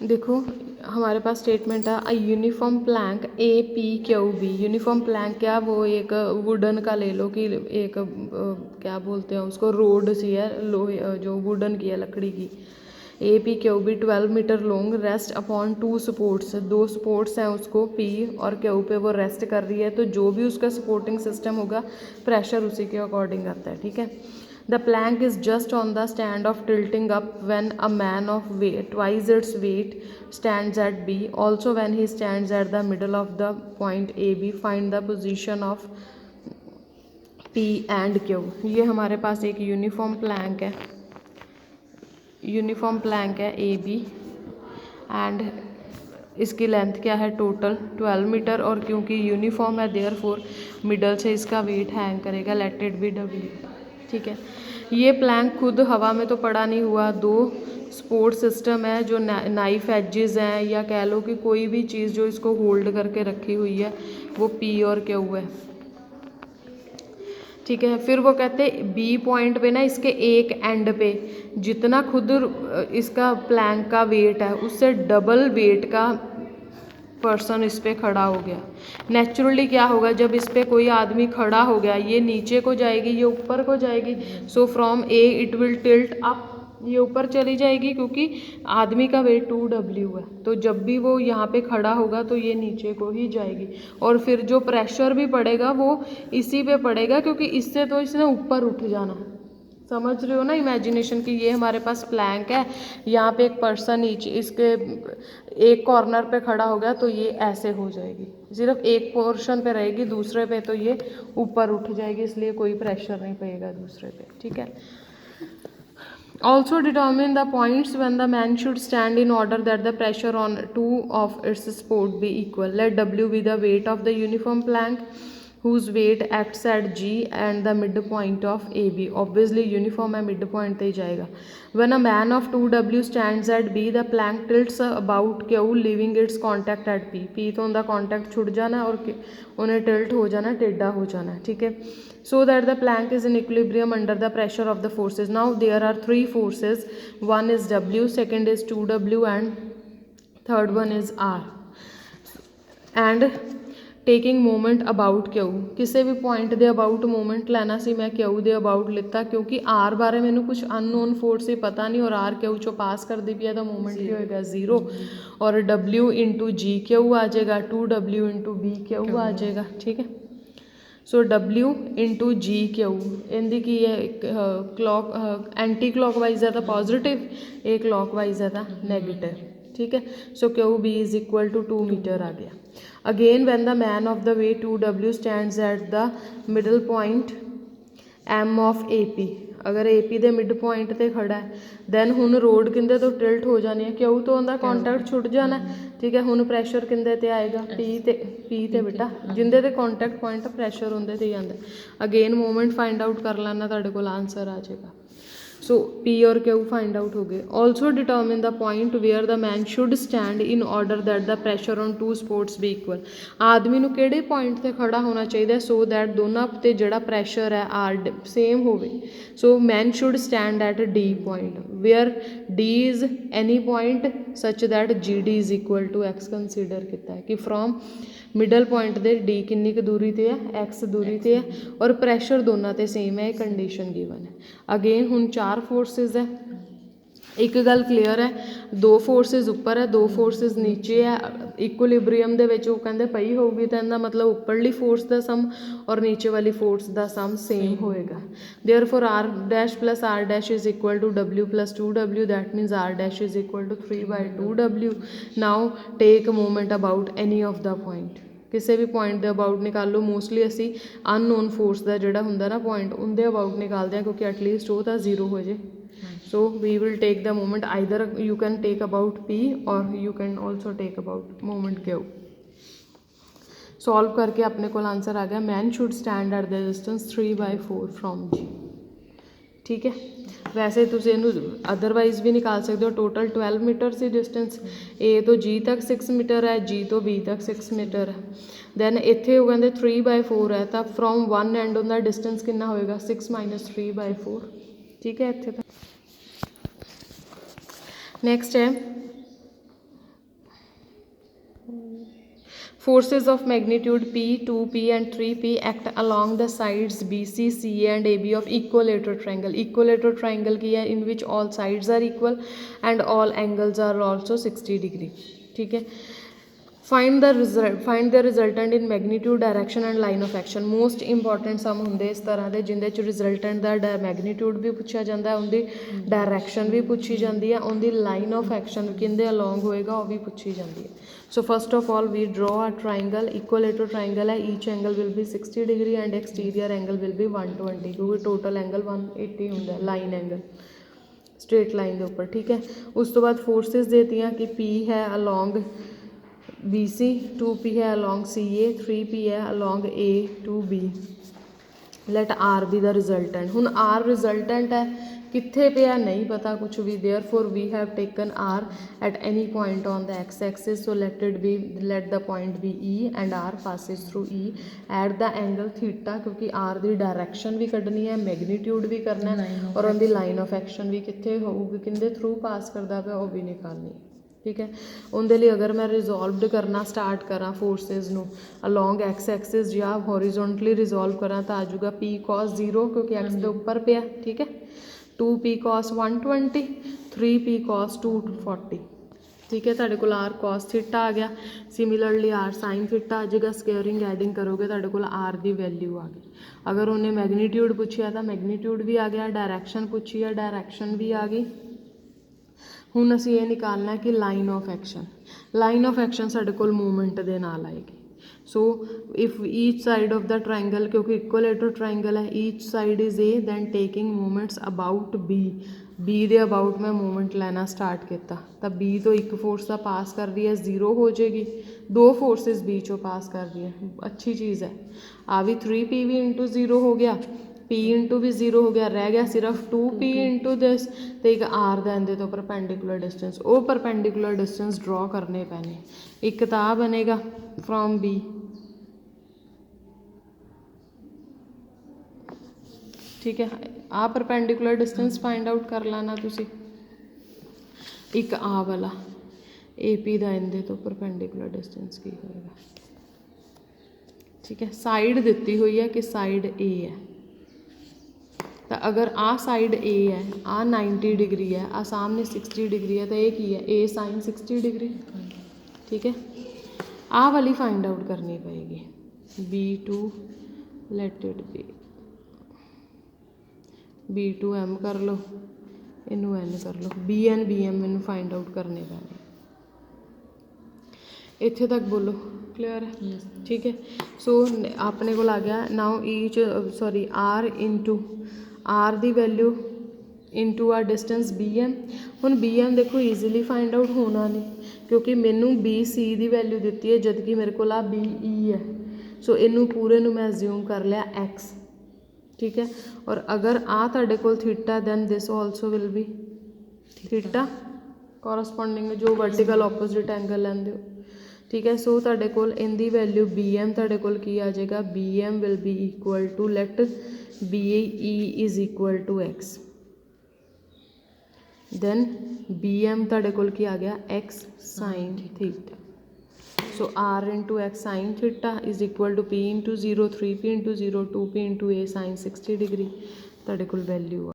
देखो हमारे पास स्टेटमेंट है a uniform plank APQB। Uniform plank क्या, वो एक वुडन का ले लो कि एक क्या बोलते हैं उसको, रोड सी है लोहे जो वुडन की है, लकड़ी की। APQB 12 metre long, rest upon 2 supports, 2 supports हैं उसको P और Q पे वो रेस्ट कर रही है, तो जो भी उसका सपोर्टिंग सिस्टम होगा प्रेशर उसी के अकॉर्डिंग आता है, ठीक है। The plank is just on the stand of tilting up when a man of weight twice its weight stands at B. Also when he stands at the middle of the point AB, find the position of P and Q। ये हमारे पास एक uniform Planck है, uniform Planck है AB and इसकी length क्या है total 12 metre, और क्योंकि यूनिफॉर्म है देयरफॉर मिडल से इसका वेट हैंग करेगा, लेट इट बी W, ठीक है। ये प्लैंक खुद हवा में तो पड़ा नहीं हुआ, 2 सपोर्ट सिस्टम है जो नाइफ एजेस हैं, या कह लो कि कोई भी चीज़ जो इसको होल्ड करके रखी हुई है वो P और Q है, ठीक है। फिर वो कहते B पॉइंट पे ना इसके एक एंड पे जितना खुद इसका प्लैंक का वेट है उससे डबल वेट का पर्सन इस पर खड़ा हो गया। नेचुरली क्या होगा, जब इस पर कोई आदमी खड़ा हो गया, ये नीचे को जाएगी, ये ऊपर को जाएगी, so from A it will tilt up, ये ऊपर चली जाएगी क्योंकि आदमी का वेट 2W है, तो जब भी वो यहाँ पे खड़ा होगा तो ये नीचे को ही जाएगी, और फिर जो प्रेशर भी पड़ेगा वो इसी पे पड़ेगा क्योंकि इससे तो इसने ऊपर उठ जाना है। समझ रहे हो ना इमेजिनेशन की। ये हमारे पास प्लैंक है, यहाँ पे एक पर्सन नीचे इसके एक कॉर्नर पे खड़ा हो गया तो ये ऐसे हो जाएगी, सिर्फ एक पोर्शन पे रहेगी, दूसरे पे तो ये ऊपर उठ जाएगी, इसलिए कोई प्रेशर नहीं पड़ेगा दूसरे पे, ठीक है। Also determine the points when the man should stand in order that the pressure on 2 of its support be equal. Let W be the weight of the uniform plank whose weight acts at G and the midpoint of AB. Obviously uniform है, midpoint पे ही जाएगा। When a man of 2W stands at B, the plank tilts about Q leaving its contact at P. P तो उनका contact छुट जाना है और उन्हें tilt हो जाना है, टेढ़ा हो जाना है, ठीक है। So that the plank is in equilibrium under the pressure of the forces. Now there are 3 forces, one is W, second is 2W and third one is R. And taking moment about Q, किसी भी point they about moment लेना सी, मैं Q they about लिता क्योंकि R बारे मैंने कुछ unknown force से पता नहीं, और R Q चो पास कर दी पिया तो मोमेंट क्या होएगा 0, और W इंटू जी Q आ जाएगा, 2W इंटू B Q आ जाएगा, ठीक है। सो W इंटू जी Q इनकी की है क्लॉक एंटी क्लॉक वाइज है तो पॉजिटिव, एक क्लॉक वाइज है तो नेगेटिव, ठीक है। So QB is equal to 2 metre आ गया। Again when the man of the way 2W stands at the middle point M of AP, अगर AP ਦੇ ਮਿਡ ਪੁਆਇੰਟ ਤੇ ਖੜਾ ਹੈ ਦੈਨ ਹੁਣ ਰੋਡ ਕਿੰਦੇ ਤੋਂ ਟਿਲਟ ਹੋ ਜਾਣੀ ਹੈ, ਕਿਉਂ ਤੋਂ ਉਹਦਾ ਕੰਟੈਕਟ ਛੁੱਟ ਜਾਣਾ, ਠੀਕ ਹੈ। ਹੁਣ ਪ੍ਰੈਸ਼ਰ ਕਿੰਦੇ ਤੇ ਆਏਗਾ P ਤੇ ਬੇਟਾ, ਜਿੰਦੇ ਤੇ ਕੰਟੈਕਟ ਪੁਆਇੰਟ ਪ੍ਰੈਸ਼ਰ ਹੁੰਦੇ ਤੇ ਜਾਂਦਾ। ਅਗੇਨ ਮੂਵਮੈਂਟ फाइंड आउट कर लेना, ਤੁਹਾਡੇ ਕੋਲ आंसर आ जाएगा। सो P और Q फाइंड आउट हो गए। Also determine the point where the man should stand in order that the pressure on 2 supports भी इक्वल। आदमी नूं किहड़े पॉइंट ते खड़ा होना चाहिए सो दैट दोनों ते जिहड़ा प्रैशर है आर सेम होवे। So man should stand at D point where D is any point such that GD is equal to X consider किया है कि from middle point the D किन्नी क दूरी ते है, X दूरी ते है, और प्रैशर दोनों ते सेम है, कंडीशन गिवन है। अगेन हुण 4 फोर्सिस है, एक गल क्लीयर है, 2 फोर्सिस उपर है 2 फोर्सिस नीचे है, इक्विलिब्रियम दे विच वो कहंदे पई होगी तो इहदा मतलब उपरली फोर्स का सम और नीचे वाली फोर्स का सम सेम होएगा। Therefore R dash plus R dash is equal to W plus 2W, that means R dash is equal to 3/2W। Now take moment about any of the point, किसी भी point के about निकालो। Mostly असी unknown force का जोड़ा होंगे ना point उनके अबाउट निकालते हैं क्योंकि एटलीस्ट वो तो 0 हो जाए। So we will take the moment either you can take about P और you can also take about moment Q। Solve करके अपने को आंसर आ गया, man should stand at the distance 3/4 from G, ठीक है। वैसे तुम इनू अदरवाइज भी निकाल सकते हो। टोटल 12 मीटर से डिस्टेंस, A तो G तक 6 मीटर है, G तो B तक 6 मीटर है, दैन इत्थे वो कहते 3/4 है तो फ्रॉम वन एंड उनका डिस्टेंस कितना होएगा 6 माइनस 3/4, ठीक है। इत्थे तक नैक्सट है Forces of magnitude P, 2P and 3P act along the sides BC, CA and AB of equilateral triangle. Equilateral triangle की है in which all sides are equal and all angles are also 60 degree. ठीक है. Find the resultant in magnitude, direction and line of action. Most important sum ਹੁੰਦੇ ਇਸ ਤਰ੍ਹਾਂ ਦੇ ਜਿੰਦੇ ਚ resultant ਦਾ magnitude ਵੀ ਪੁੱਛਿਆ ਜਾਂਦਾ ਹੈ, ਉਹਦੀ direction ਵੀ ਪੁੱਛੀ ਜਾਂਦੀ ਹੈ, ਉਹਦੀ line of action ਕਿੰਦੇ along ਹੋਏਗਾ ਉਹ ਵੀ ਪੁੱਛੀ ਜਾਂਦੀ ਹੈ. So first of all we draw a triangle, equilateral triangle है, each angle will be 60 degree and exterior angle will be 120 क्योंकि total angle 180 ਹੁੰਦਾ ਹੈ line angle straight line ਦੇ ਉੱਪਰ. ठीक है. ਉਸ ਤੋਂ ਬਾਅਦ forces ਦੇਤੀਆਂ कि P है along BC, 2P है along CA, 3P है along A to B. Let R be the resultant. ਹੁਣ R resultant है, कित्थे पिया नहीं पता कुछ भी. Therefore we have taken R at any point on the x-axis. So let the point be E and R passes through E. Add the angle theta क्योंकि R ਦੀ direction भी ਕੱਢਣੀ है, magnitude भी करना है और ਉਹਦੀ line of action भी कित्थे होगी, किंदे through pass करदा पिया ਉਹ भी निकालनी है. ठीक है. ਉਹਦੇ ਲਈ ਅਗਰ ਮੈਂ ਰਿਜ਼ੋਲਵਡ ਕਰਨਾ ਸਟਾਰਟ ਕਰਾਂ ਫੋਰਸਿਸ ਨੂੰ ਅਲੋਂਗ ਐਕਸ ਐਕਸਿਸ ਜਾਂ ਹੌਰੀਜ਼ੋਨਟਲੀ ਰਿਜ਼ੋਲਵ ਕਰਾਂ ਤਾਂ ਆ ਜਾਊਗਾ P cos 0 ਕਿਉਂਕਿ ਐਕਸ ਦੇ ਉੱਪਰ ਪਿਆ. ਠੀਕ ਹੈ. 2P cos 120, 3P cos 240. ठीक है. ਤੁਹਾਡੇ ਕੋਲ R cos ਥੀਟਾ ਆ ਗਿਆ. ਸਿਮਿਲਰਲੀ R sin ਥੀਟਾ ਆ ਜਾਏਗਾ. ਸਕੇਅਰਿੰਗ ਐਡਿੰਗ ਕਰੋਗੇ ਤੁਹਾਡੇ ਕੋਲ R ਦੀ ਵੈਲਿਊ ਆ ਗਈ. ਅਗਰ ਉਹਨੇ ਮੈਗਨੀਟਿਊਡ ਪੁੱਛਿਆ ਤਾਂ ਮੈਗਨੀਟਿਊਡ ਵੀ ਆ ਗਿਆ, ਡਾਇਰੈਕਸ਼ਨ ਪੁੱਛੀ ਆ ਡਾਇਰੈਕਸ਼ਨ ਵੀ ਆ ਗਈ. ਹੁਣ ਅਸੀਂ ਇਹ ਨਿਕਾਲਣਾ ਕਿ ਲਾਈਨ ਆਫ ਐਕਸ਼ਨ ਸਾਡੇ ਕੋਲ ਮੂਵਮੈਂਟ ਦੇ ਨਾਲ ਆਏਗੀ. So if each side of the triangle ਕਿਉਂਕਿ ਇਕੁਅਲੇਟਰ ਟਰਾਇੰਗਲ ਹੈ, each side is A then taking movements about B ਦੇ ਅਬਾਊਟ ਮੈਂ ਮੂਵਮੈਂਟ ਲੈਣਾ ਸਟਾਰਟ ਕੀਤਾ ਤਾਂ B ਤੋਂ ਇੱਕ ਫੋਰਸ ਦਾ ਪਾਸ ਕਰ ਰਹੀ ਹੈ 0 ਹੋ ਜਾਏਗੀ, ਦੋ ਫੋਰਸਿਸ B ਚੋਂ ਪਾਸ ਕਰ ਰਹੀ ਹੈ, ਅੱਛੀ ਚੀਜ਼ ਹੈ. ਆ ਵੀ 3P ਵੀ ਇੰਟੂ 0 ਹੋ ਗਿਆ, P इंटू भी 0 हो गया, रह गया सिर्फ 2P इंटू दिस तो एक R ਦਾ ਇਹਦੇ ਤੋਂ परपेंडिकुलर डिस्टेंस, ਉਹ परपेंडिकुलर डिस्टेंस ड्रॉ करने पैने. एक तो आ बनेगा फ्रॉम B, ठीक है. आ परपेंडिकुलर डिस्टेंस फाइंड आउट कर लेना तुसी. एक आ वाला AP ਦਾ ਇਹਦੇ ਤੋਂ परपेंडिकुलर डिस्टेंस की होएगा. ठीक है. साइड दिती हुई है कि साइड A है तो अगर आ साइड A है, आ 90 डिग्री है, आ सामने 60 डिग्री है तो ये की है A sin 60 डिग्री. ठीक है. आ वाली फाइंड आउट करनी पड़ेगी. B2 let it be B2 M कर लो, इनू N कर लो, BN BM मैनू फाइंड आउट करने पैने. इत्थे तक बोलो क्लियर है. ठीक है. सो अपने को आ गया now each sorry R into R ਦੀ वैल्यू इंटू आ डिस्टेंस BM. ਹੁਣ BM देखो ईजीली फाइंड आउट होना नहीं क्योंकि मैनू BC ਦੀ वैल्यू ਦਿੱਤੀ है जबकि मेरे को BE है. सो इनू पूरे नू मैं अज्यूम कर लिया X. ठीक है. और अगर आ तुहाडे कोल theta then this also will be theta corresponding जो वर्टिकल ऑपोजिट एंगल लैंदे हो. ठीक है. सो तुहाडे कोल इनदी वैल्यू BM तुहाडे कोल की आ जाएगा, BM will be equal to let BE is equal to X. then BM तुहाडे कोल की आ गया X sin theta. so R into X sin theta is equal to P into 0, 3P into 0, 2P into A sin 60 degree तुहाडे कोल value